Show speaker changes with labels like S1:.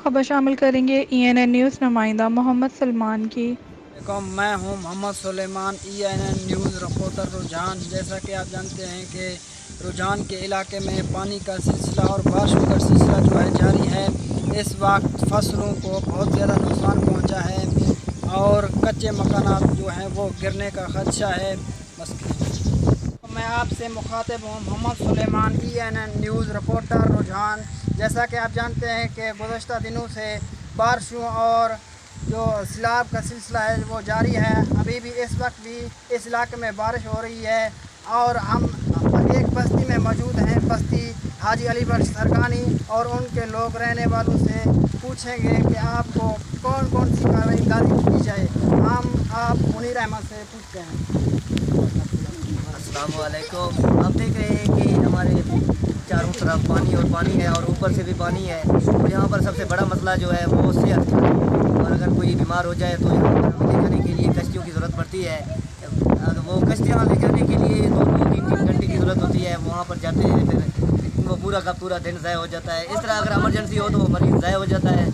S1: خبر شامل کریں گے ENN نیوز نمائندہ محمد سلمان کی۔
S2: میں ہوں محمد سلیمان، ENN نیوز رپورٹر رجحان۔ جیسا کہ آپ جانتے ہیں کہ رجحان کے علاقے میں پانی کا سلسلہ اور بارشوں کا سلسلہ جو ہے جاری ہے۔ اس وقت فصلوں کو بہت زیادہ نقصان پہنچا ہے اور کچے مکانات جو ہیں وہ گرنے کا خدشہ ہے۔ میں آپ سے مخاطب ہوں محمد سلیمان، ENN نیوز رپورٹر رجحان۔ جیسا کہ آپ جانتے ہیں کہ گزشتہ دنوں سے بارشوں اور جو سیلاب کا سلسلہ ہے وہ جاری ہے۔ ابھی بھی اس وقت بھی اس علاقے میں بارش ہو رہی ہے اور ہم ایک بستی میں موجود ہیں، بستی حاجی علی بخش سرگانی، اور ان کے لوگ رہنے والوں سے پوچھیں گے کہ آپ کو کون کون سی کارروائی کی جائے۔ ہم آپ منیر احمد سے پوچھتے ہیں۔
S3: السلام علیکم۔ آپ دیکھ رہے ہیں کہ ہمارے چاروں طرف پانی اور پانی ہے اور اوپر سے بھی پانی ہے، اور یہاں پر سب سے بڑا مسئلہ جو ہے وہ صحت کا ہے، اور اگر کوئی بیمار ہو جائے تو یہاں پر لے جانے کے لیے کشتیوں کی ضرورت پڑتی ہے۔ وہ کشتیاں لے جانے کے لیے 2-3 گھنٹے کی ضرورت ہوتی ہے، وہاں پر جاتے ہیں، پھر وہ پورا کا پورا دن ضائع ہو جاتا ہے۔ اس طرح اگر ایمرجنسی ہو تو وہ مریض ضائع ہو جاتا ہے۔